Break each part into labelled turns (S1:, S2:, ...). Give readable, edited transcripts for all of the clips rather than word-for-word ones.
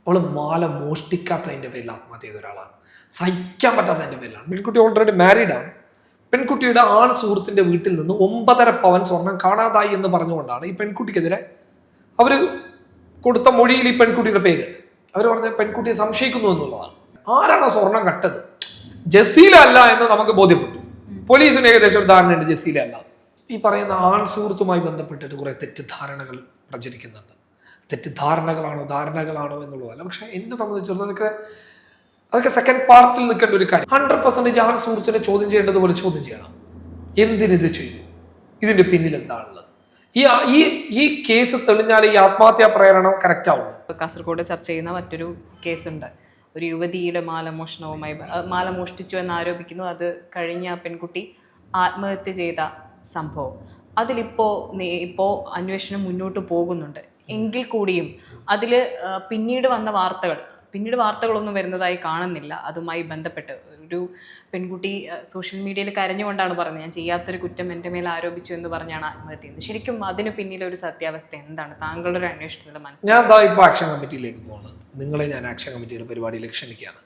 S1: അവൾ മാല മോഷ്ടിക്കാത്തതിൻ്റെ പേരിൽ ആത്മഹത്യ ചെയ്ത ഒരാളാണ്. സഹിക്കാൻ പറ്റാത്തതിൻ്റെ പേരിലാണ്. പെൺകുട്ടി ഓൾറെഡി മാരീഡാണ്. പെൺകുട്ടിയുടെ ആൺ സുഹൃത്തിൻ്റെ വീട്ടിൽ നിന്ന് 9.5 പവൻ സ്വർണം കാണാതായി എന്ന് പറഞ്ഞുകൊണ്ടാണ് ഈ പെൺകുട്ടിക്കെതിരെ അവർ കൊടുത്ത മൊഴിയിൽ ഈ പെൺകുട്ടിയുടെ പേരുണ്ട്. അവർ പറഞ്ഞ പെൺകുട്ടിയെ സംശയിക്കുന്നു എന്നുള്ളതാണ്. ആരാണ് സ്വർണം കട്ടത്? ജസീല അല്ല എന്ന് നമുക്ക് ബോധ്യപ്പെട്ടു. പോലീസിന് ഏകദേശം ഒരു ധാരണയുണ്ട് ജസീല അല്ല. ഈ പറയുന്ന ആൺ സുഹൃത്തുമായി ബന്ധപ്പെട്ടിട്ട് കുറെ തെറ്റിദ്ധാരണകൾ പ്രചരിക്കുന്നുണ്ട്. തെറ്റിദ്ധാരണകളാണോ ധാരണകളാണോ എന്നുള്ളതല്ല. പക്ഷെ എന്നെ സംബന്ധിച്ചിടത്തോളം അതൊക്കെ സെക്കൻഡ് പാർട്ടിൽ നിൽക്കേണ്ട ഒരു കാര്യം. 100% ആൺ സുഹൃത്തിനെ ചോദ്യം ചെയ്യേണ്ടതുപോലെ ചോദ്യം ചെയ്യണം. എന്തിനിത് ചെയ്തു? ഇതിന്റെ പിന്നിൽ എന്താണുള്ളത്? ഈ കേസ് തെളിഞ്ഞാൽ ഈ ആത്മഹത്യാ പ്രേരണം കറക്റ്റ് ആവും.
S2: കാസർഗോഡ് ചർച്ച ചെയ്യുന്ന മറ്റൊരു കേസുണ്ട്. ഒരു യുവതിയുടെ മാല മോഷ്ടിച്ചു എന്ന് ആരോപിക്കുന്നു. അത് കഴിഞ്ഞ പെൺകുട്ടി ആത്മഹത്യ ചെയ്ത സംഭവം. ഇപ്പോൾ അന്വേഷണം മുന്നോട്ട് പോകുന്നുണ്ട്. എങ്കിൽ കൂടിയും അതിൽ പിന്നീട് വാർത്തകളൊന്നും വരുന്നതായി കാണുന്നില്ല. അതുമായി ബന്ധപ്പെട്ട് ഒരു പെൺകുട്ടി സോഷ്യൽ മീഡിയയിൽ കരഞ്ഞുകൊണ്ടാണ് പറഞ്ഞത്, ഞാൻ ചെയ്യാത്തൊരു കുറ്റം എൻ്റെ മേൽ ആരോപിച്ചു എന്ന് പറഞ്ഞാണ് ആത്മഹത്യ ചെയ്യുന്നത്. ശരിക്കും അതിന് പിന്നിലെ ഒരു സത്യാവസ്ഥ എന്താണ്? താങ്കളുടെ ഒരു അന്വേഷണത്തിൽ മനസ്സിലായി.
S1: ഞാൻ ഇപ്പോൾ ആക്ഷൻ കമ്മിറ്റിയിലേക്ക് പോകുന്നത്. നിങ്ങളെ ഞാൻ ആക്ഷൻ കമ്മിറ്റിയുടെ പരിപാടിയിലേക്ക് ക്ഷണിക്കുകയാണ്.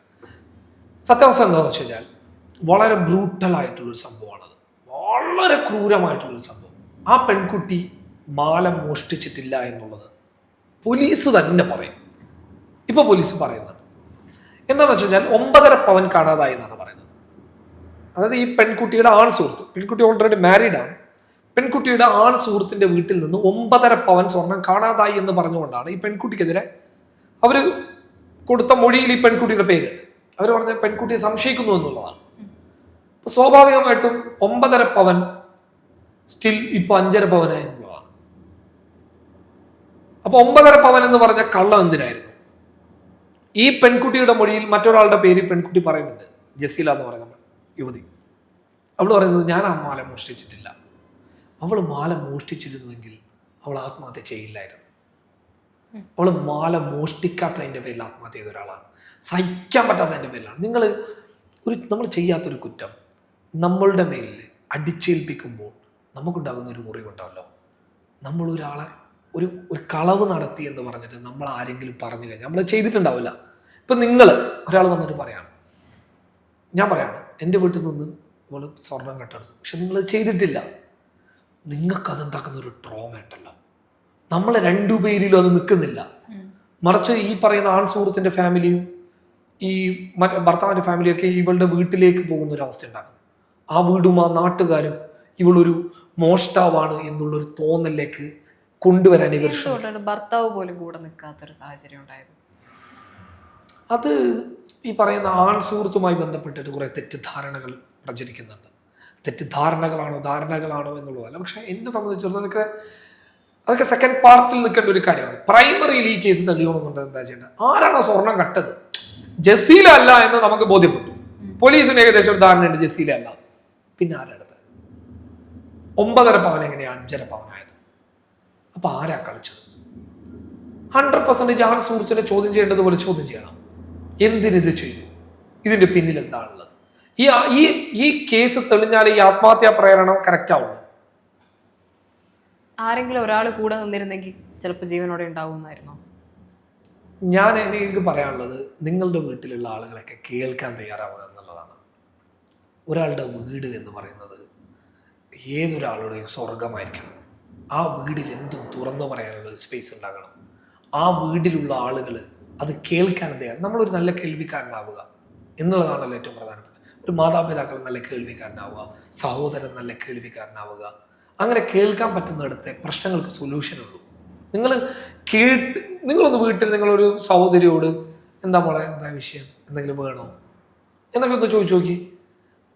S1: സത്യാവസ്ഥ എന്താണെന്ന് വെച്ച് കഴിഞ്ഞാൽ വളരെ ബ്രൂട്ടലായിട്ടുള്ളൊരു സംഭവമാണത്. വളരെ ക്രൂരമായിട്ടുള്ളൊരു സംഭവം. ആ പെൺകുട്ടി മാല മോഷ്ടിച്ചിട്ടില്ല എന്നുള്ളത് പോലീസ് തന്നെ പറയും. ഇപ്പോൾ പോലീസ് പറയുന്നുണ്ട്. എന്താണെന്ന് വെച്ച് കഴിഞ്ഞാൽ 9.5 പവൻ കാണാതായി എന്നാണ് പറയുന്നത്. അതായത് ഈ പെൺകുട്ടിയുടെ ആൺ സുഹൃത്ത്, പെൺകുട്ടി ഓൾറെഡി മാരീഡാണ്. പെൺകുട്ടിയുടെ ആൺ സുഹൃത്തിൻ്റെ വീട്ടിൽ നിന്ന് 9.5 പവൻ സ്വർണം കാണാതായി എന്ന് പറഞ്ഞുകൊണ്ടാണ് ഈ പെൺകുട്ടിക്കെതിരെ അവർ കൊടുത്ത മൊഴിയിൽ ഈ പെൺകുട്ടിയുടെ പേരുണ്ട്. അവർ പറഞ്ഞ പെൺകുട്ടിയെ സംശയിക്കുന്നു എന്നുള്ളതാണ്. അപ്പോൾ സ്വാഭാവികമായിട്ടും 9.5 പവൻ സ്റ്റിൽ ഇപ്പോൾ 5.5 പവനായി എന്നുള്ളതാണ്. അപ്പോൾ 9.5 പവൻ എന്ന് പറഞ്ഞ കള്ളം എന്തിനായിരുന്നു? ഈ പെൺകുട്ടിയുടെ മൊഴിയിൽ മറ്റൊരാളുടെ പേര് പെൺകുട്ടി പറയുന്നുണ്ട്, ജസീല എന്ന് പറയുന്ന യുവതി. അവൾ പറയുന്നത് ഞാൻ ആ മാല മോഷ്ടിച്ചിട്ടില്ല. അവൾ മാല മോഷ്ടിച്ചിരുന്നുവെങ്കിൽ അവൾ ആത്മഹത്യ ചെയ്യില്ലായിരുന്നു. അവൾ മാല മോഷ്ടിക്കാത്തതിൻ്റെ പേരിൽ ആത്മഹത്യ ചെയ്ത ഒരാളാണ്. സഹിക്കാൻ പറ്റാത്തതിൻ്റെ പേരിലാണ്. നമ്മൾ ചെയ്യാത്തൊരു കുറ്റം നമ്മളുടെ മേലിൽ അടിച്ചേൽപ്പിക്കുമ്പോൾ നമുക്കുണ്ടാകുന്ന ഒരു മുറിവുണ്ടാവല്ലോ. നമ്മളൊരാളെ ഒരു കളവ് നടത്തി എന്ന് പറഞ്ഞിട്ട് നമ്മൾ ആരെങ്കിലും പറഞ്ഞു കഴിഞ്ഞാൽ നമ്മൾ ചെയ്തിട്ടുണ്ടാവില്ല. ഇപ്പം ഒരാൾ വന്നിട്ട് പറയാണ്, ഞാൻ പറയാണ് എൻ്റെ വീട്ടിൽ നിന്ന് ഇവൾ സ്വർണം കട്ടെടുത്തു, പക്ഷെ നിങ്ങളത് ചെയ്തിട്ടില്ല. നിങ്ങൾക്കതുണ്ടാക്കുന്ന ഒരു ട്രോമ ഉണ്ടല്ലോ. നമ്മളെ രണ്ടുപേരിലും അത് നിൽക്കുന്നില്ല. മറിച്ച് ഈ പറയുന്ന ആൺ സുഹൃത്തിൻ്റെ ഫാമിലിയും ഈ ഭർത്താവിൻ്റെ ഫാമിലിയൊക്കെ ഇവളുടെ വീട്ടിലേക്ക് പോകുന്ന ഒരു അവസ്ഥ ഉണ്ടാകും. ആ വീടും ആ നാട്ടുകാരും ഇവളൊരു മോഷ്ടാവാണ് എന്നുള്ളൊരു തോന്നലിലേക്ക് കൊണ്ടുവരാൻ ഇവർ
S2: ഭർത്താവ് പോലും കൂടെ നിൽക്കാത്തൊരു സാഹചര്യം ഉണ്ടായത്.
S1: അത് ഈ പറയുന്ന ആൺ സുഹൃത്തുമായി ബന്ധപ്പെട്ടിട്ട് കുറെ തെറ്റിദ്ധാരണകൾ പ്രചരിക്കുന്നുണ്ട്. തെറ്റിദ്ധാരണകളാണോ ധാരണകളാണോ എന്നുള്ളതല്ല. പക്ഷെ എന്നെ സംബന്ധിച്ചിടത്തോളം അതൊക്കെ സെക്കൻഡ് പാർട്ടിൽ നിൽക്കേണ്ട ഒരു കാര്യമാണ്. പ്രൈമറിയിൽ ഈ കേസ് തെളിയണമെന്നുണ്ട്. എന്താ ചെയ്യേണ്ടത്? ആരാണോ സ്വർണം കട്ടത്? ജസീല അല്ല എന്ന് നമുക്ക് ബോധ്യപ്പെട്ടു. പോലീസിന് ഏകദേശം ഒരു ധാരണയുണ്ട് ജസീല അല്ല. പിന്നെ ആരെടുത്ത് 9.5 പവൻ എങ്ങനെയാണ് 5.5 പവനായത്? അപ്പൊ ആരാ കളിച്ചത്? 100% ആൺ സുഹൃത്തിനെ ചോദ്യം ചെയ്യേണ്ടതുപോലെ ചോദ്യം ചെയ്യണം. എന്തിനിത് ചെയ്തു? ഇതിന്റെ പിന്നിൽ എന്താണുള്ളത്? ഈ കേസ് തെളിഞ്ഞാൽ ഈ ആത്മഹത്യാ പ്രേരണം കറക്റ്റ് ആവുള്ളൂ.
S2: ആരെങ്കിലും ഒരാൾ കൂടെ നിന്നിരുന്നെങ്കിൽ ചിലപ്പോൾ ജീവനോടെ ഉണ്ടാവുമായിരുന്നോ?
S1: എനിക്ക് പറയാനുള്ളത്, നിങ്ങളുടെ വീട്ടിലുള്ള ആളുകളൊക്കെ കേൾക്കാൻ തയ്യാറാവുക എന്നുള്ളതാണ്. ഒരാളുടെ വീട് എന്ന് പറയുന്നത് ഏതൊരാളുടെയും സ്വർഗമായിരിക്കണം. ആ വീട്ടിൽ എന്തും തുറന്നു പറയാനുള്ള സ്പേസ് ഉണ്ടാകണം. ആ വീട്ടിലുള്ള ആളുകൾ അത് കേൾക്കാൻ തയ്യാറ്. നമ്മളൊരു നല്ല കേൾവിക്കാരനാവുക എന്നുള്ളതാണല്ലോ ഏറ്റവും പ്രധാനപ്പെട്ട. ഒരു മാതാപിതാക്കൾ നല്ല കേൾവിക്കാരനാവുക, സഹോദരൻ നല്ല കേൾവിക്കാരനാവുക. അങ്ങനെ കേൾക്കാൻ പറ്റുന്നിടത്തെ പ്രശ്നങ്ങൾക്ക് സൊല്യൂഷനുള്ളൂ. നിങ്ങളൊന്ന് വീട്ടിൽ നിങ്ങളൊരു സഹോദരിയോട് എന്താ വിഷയം, എന്തെങ്കിലും വേണോ എന്നൊക്കെ ഒന്ന് ചോദിച്ചു നോക്കി.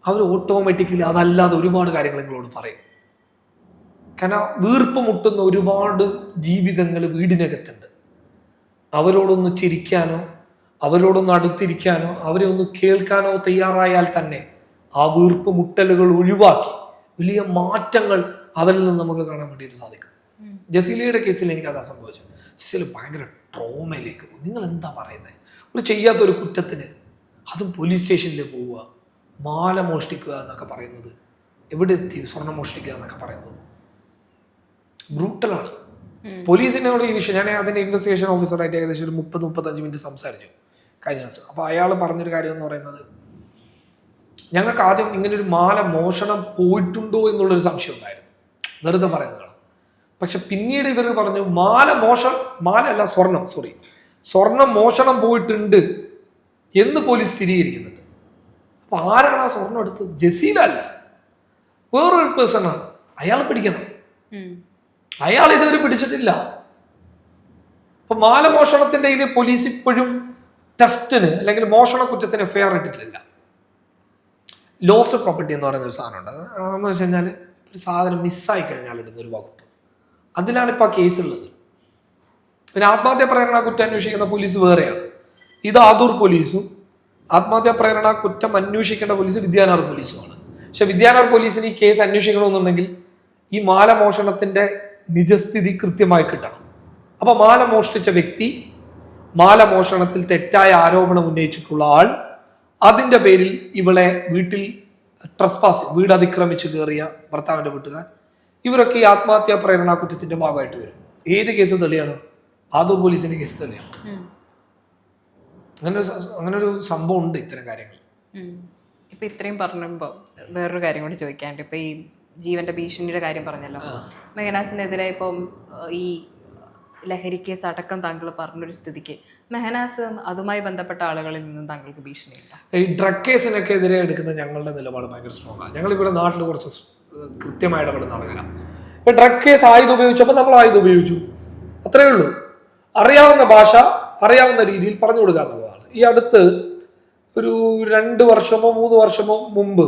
S1: അവർ ഓട്ടോമാറ്റിക്കലി അതല്ലാതെ ഒരുപാട് കാര്യങ്ങൾ നിങ്ങളോട് പറയും. കാരണം വീർപ്പ് മുട്ടുന്ന ഒരുപാട് ജീവിതങ്ങൾ വീടിനകത്തുണ്ട്. അവരോടൊന്ന് ചിരിക്കാനോ അവരോടൊന്ന് അടുത്തിരിക്കാനോ അവരെ ഒന്ന് കേൾക്കാനോ തയ്യാറായാൽ തന്നെ ആ വീർപ്പ് മുട്ടലുകൾ ഒഴിവാക്കി വലിയ മാറ്റങ്ങൾ അവരിൽ നിന്ന് നമുക്ക് കാണാൻ വേണ്ടിയിട്ട് സാധിക്കും. ജസീലയുടെ കേസിൽ എനിക്കതാ സംഭവിച്ചത്. ജസീല ഭയങ്കര ട്രോമയിലേക്ക് പോയി. നിങ്ങൾ എന്താ പറയുന്നത്? ഒരു ചെയ്യാത്തൊരു കുറ്റത്തിന് അതും പോലീസ് സ്റ്റേഷനിൽ പോവുക, മാല മോഷ്ടിക്കുക എന്നൊക്കെ പറയുന്നത്, എവിടെ എത്തി സ്വർണം മോഷ്ടിക്കുക എന്നൊക്കെ പറയുന്നത് ബ്രൂട്ടലാണ്. പോലീസിനോട് ഈ വിഷയം ഞാൻ അതിന്റെ ഇൻവെസ്റ്റിഗേഷൻ ഓഫീസറായിട്ട് ഏകദേശം ഒരു 30-35 മിനിറ്റ് സംസാരിച്ചു കഴിഞ്ഞ ദിവസം. അപ്പോൾ അയാൾ പറഞ്ഞൊരു കാര്യം എന്ന് പറയുന്നത്, ഞങ്ങൾക്ക് ആദ്യം ഇങ്ങനെ ഒരു മാല മോഷണം പോയിട്ടുണ്ടോ എന്നുള്ളൊരു സംശയം ഉണ്ടായിരുന്നു, വെറുതെ പറയുന്നതാണ്. പക്ഷെ പിന്നീട് ഇവർ പറഞ്ഞു സ്വർണം മോഷണം പോയിട്ടുണ്ട് എന്ന് പോലീസ് സ്ഥിരീകരിക്കുന്നുണ്ട്. അപ്പൊ ആരാണ് ആ സ്വർണം എടുത്തത്? ജസീലല്ല, വേറൊരു പേഴ്സണാണ്. അയാൾ പിടിക്കണം. അയാൾ ഇതുവരെ പിടിച്ചിട്ടില്ല. അപ്പൊ മാലമോഷണത്തിന്റെ ഇതിൽ പോലീസ് ഇപ്പോഴും തെഫ്റ്റിന് അല്ലെങ്കിൽ മോഷണ കുറ്റത്തിന് എഫ്ഐആർ ഇട്ടിട്ടില്ല. ലോസ്റ്റ് പ്രോപ്പർട്ടി എന്ന് പറയുന്ന ഒരു സാധനമുണ്ട്. അതെന്ന് വെച്ച് കഴിഞ്ഞാൽ ഒരു സാധനം മിസ്സായി കഴിഞ്ഞാൽ ഇടുന്ന ഒരു വകുപ്പ്, അതിലാണ് ഇപ്പോൾ ആ കേസ് ഉള്ളത്. പിന്നെ ആത്മഹത്യാ പ്രേരണ കുറ്റം അന്വേഷിക്കുന്ന പോലീസ് വേറെയാണ്. ഇത് ആദൂർ പോലീസും ആത്മഹത്യാ പ്രേരണ കുറ്റം അന്വേഷിക്കേണ്ട പോലീസ് വിദ്യാനഗർ പോലീസുമാണ്. പക്ഷെ വിദ്യാനഗർ പോലീസിന് ഈ കേസ് അന്വേഷിക്കണമെന്നുണ്ടെങ്കിൽ ഈ മാലമോഷണത്തിന്റെ നിജസ്ഥിതി കൃത്യമായി കിട്ടണം. അപ്പൊ മാല മോഷ്ടിച്ച വ്യക്തി, മാലമോഷണത്തിൽ തെറ്റായ ആരോപണം ഉന്നയിച്ചിട്ടുള്ള ആൾ, അതിന്റെ പേരിൽ ഇവളെ വീട്ടിൽ വീട് അതിക്രമിച്ച് കയറിയ ഭർത്താവിന്റെ വീട്ടുകാർ, ഇവരൊക്കെ ഈ ആത്മഹത്യാ പ്രേരണ കുറ്റത്തിന്റെ ഭാഗമായിട്ട് വരും. ഏത് കേസ് തെളിയാണ്? ആദൂർ പോലീസിന്റെ കേസ് തെളിയാണ്. അങ്ങനൊരു സംഭവം ഉണ്ട് ഇത്തരം കാര്യങ്ങൾ.
S2: ഇപ്പൊ ഇത്രയും പറഞ്ഞപ്പോ വേറൊരു കാര്യം കൂടി ചോദിക്കാണ്ട്, ഇപ്പൊ ഈ ജീവന്റെ ഭീഷണിയുടെ കാര്യം പറഞ്ഞല്ലോ, മെഹനാസിനെതിരെ ഇപ്പം ഈ ലഹരി കേസ് അടക്കം താങ്കൾ പറഞ്ഞൊരു സ്ഥിതിക്ക് മെഹനാസ് അതുമായി ബന്ധപ്പെട്ട ആളുകളിൽ നിന്നും താങ്കൾക്ക് ഭീഷണിയില്ല?
S1: ഈ ഡ്രഗ് കേസിനൊക്കെ എതിരെ എടുക്കുന്ന ഞങ്ങളുടെ നിലപാട് ഭയങ്കര സ്ട്രോങ് ആണ്. ഞങ്ങളിവിടെ നാട്ടിൽ കുറച്ച് കൃത്യമായി ഇടപെടുന്ന ആളുകളാണ്. ഇപ്പൊ ഡ്രഗ് കേസ് ആയുധം ഉപയോഗിച്ചപ്പോൾ നമ്മൾ ആയുധം ഉപയോഗിച്ചു, അത്രയേ ഉള്ളൂ. അറിയാവുന്ന ഭാഷ അറിയാവുന്ന രീതിയിൽ പറഞ്ഞു കൊടുക്കുക എന്നുള്ളതാണ്. ഈ അടുത്ത് ഒരു 2 വർഷമോ 3 വർഷമോ മുമ്പ്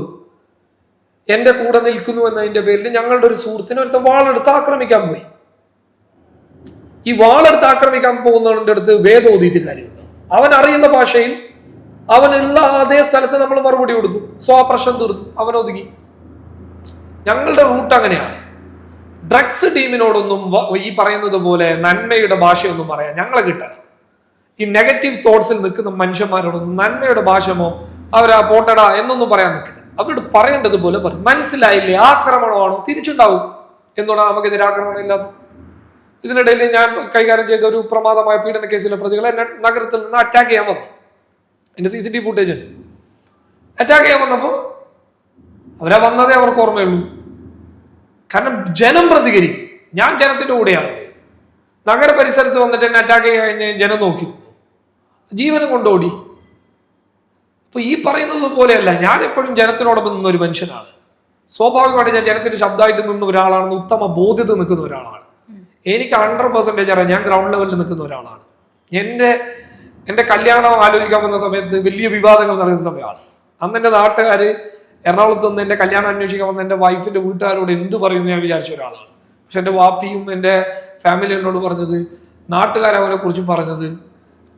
S1: എൻ്റെ കൂടെ നിൽക്കുന്നു എന്നതിന്റെ പേരിൽ ഞങ്ങളുടെ ഒരു സുഹൃത്തിനെ ഒരുത്ത വാളെടുത്ത് ആക്രമിക്കാൻ പോയി. ഈ വാളെടുത്ത് ആക്രമിക്കാൻ പോകുന്നവന്റെ അടുത്ത് വേദം ഓതിയിട്ട് കാര്യമുണ്ട്. അവൻ അറിയുന്ന ഭാഷയിൽ അവനുള്ള അതേ സ്ഥലത്ത് നമ്മൾ മറുപടി കൊടുത്തു. സോ ആ പ്രശ്നം തീർന്നു, അവൻ ഒതുങ്ങി. ഞങ്ങളുടെ റൂട്ട് അങ്ങനെയാണ്. ഡ്രഗ്സ് ടീമിനോടൊന്നും ഈ പറയുന്നത് പോലെ നന്മയുടെ ഭാഷയൊന്നും പറയാൻ ഞങ്ങളെ കിട്ടണം. ഈ നെഗറ്റീവ് തോട്ട്സിൽ നിൽക്കുന്ന മനുഷ്യന്മാരോടൊന്നും നന്മയുടെ ഭാഷമോ അവരാ പോട്ടടാ എന്നൊന്നും പറയാൻ നിൽക്കില്ല. അവരോട് പറയേണ്ടതുപോലെ പറയും. മനസ്സിലായില്ലേ, ആക്രമണമാണോ? തിരിച്ചുണ്ടാവും. എന്തുകൊണ്ടാണ് നമുക്കെതിരെ ആക്രമണം ഇല്ലാത്ത? ഇതിനിടയിൽ ഞാൻ കൈകാര്യം ചെയ്ത ഒരു പ്രമാദമായ പീഡന കേസിലെ പ്രതികളെ എന്നെ നഗരത്തിൽ നിന്ന് അറ്റാക്ക് ചെയ്യാൻ വന്നു. എന്റെ CCTV ഫുട്ടേജ് ഉണ്ട്. അറ്റാക്ക് ചെയ്യാൻ വന്നപ്പോൾ അവരാ വന്നതേ അവർക്ക് ഓർമ്മയുള്ളൂ. കാരണം ജനം പ്രതികരിക്കും. ഞാൻ ജനത്തിന്റെ കൂടെയാണ്. നഗര പരിസരത്ത് വന്നിട്ട് എന്നെ അറ്റാക്ക് ചെയ്യാൻ ജനം നോക്കി, ജീവനം കൊണ്ടോടി. അപ്പൊ ഈ പറയുന്നത് പോലെയല്ല, ഞാൻ എപ്പോഴും ജനത്തിനോടൊപ്പം നിന്ന ഒരു മനുഷ്യനാണ്. സ്വാഭാവികമായിട്ട് ഞാൻ ജനത്തിന്റെ ശബ്ദമായിട്ട് നിന്ന ഒരാളാണെന്ന് ഉത്തമ ബോധ്യത നിൽക്കുന്ന ഒരാളാണ്. എനിക്ക് 100% അറിയാം ഞാൻ ഗ്രൗണ്ട് ലെവലിൽ നിൽക്കുന്ന ഒരാളാണ്. എൻ്റെ കല്യാണം ആലോചിക്കാൻ വന്ന സമയത്ത് വലിയ വിവാദങ്ങൾ നടക്കുന്ന സമയമാണ്. അന്ന് എൻ്റെ നാട്ടുകാർ എറണാകുളത്ത് നിന്ന് എൻ്റെ കല്യാണം അന്വേഷിക്കാൻ വന്ന എൻ്റെ വൈഫിന്റെ വീട്ടുകാരോട് എന്ത് പറയുമെന്ന് ഞാൻ വിചാരിച്ച ഒരാളാണ്. പക്ഷെ എൻ്റെ വാപ്പിയും എൻ്റെ ഫാമിലി എന്നോട് പറഞ്ഞത്, നാട്ടുകാരവനെ കുറിച്ച് പറഞ്ഞത്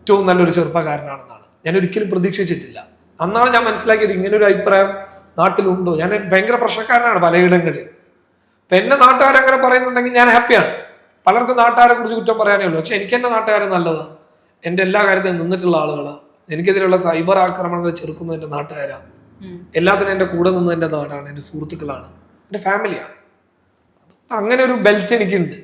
S1: ഏറ്റവും നല്ലൊരു ചെറുപ്പക്കാരനാണെന്നാണ്. ഞാൻ ഒരിക്കലും പ്രതീക്ഷിച്ചിട്ടില്ല. അന്നാണ് ഞാൻ മനസ്സിലാക്കിയത് ഇങ്ങനൊരു അഭിപ്രായം നാട്ടിലുണ്ടോ. ഞാൻ ഭയങ്കര പ്രശ്നക്കാരനാണ് പലയിടങ്ങളിൽ. അപ്പൊ എന്നെ നാട്ടുകാരങ്ങനെ പറയുന്നുണ്ടെങ്കിൽ ഞാൻ ഹാപ്പിയാണ്. പലർക്കും നാട്ടുകാരെ കുറിച്ച് കുറ്റം പറയാനേ ഉള്ളൂ. പക്ഷെ എനിക്ക് എൻ്റെ നാട്ടുകാരെ നല്ലതാണ്. എൻ്റെ എല്ലാ കാര്യത്തിലും നിന്നിട്ടുള്ള ആളുകളാണ്. എനിക്കെതിരെയുള്ള സൈബർ ആക്രമണങ്ങൾ ചെറുക്കുന്നത് എൻ്റെ നാട്ടുകാരാണ്. എല്ലാത്തിനും എൻ്റെ കൂടെ നിന്ന് എൻ്റെ നാടാണ്, എൻ്റെ സുഹൃത്തുക്കളാണ്, എൻ്റെ ഫാമിലിയാണ്. അങ്ങനെ ഒരു ബെൽറ്റ് എനിക്കുണ്ട്.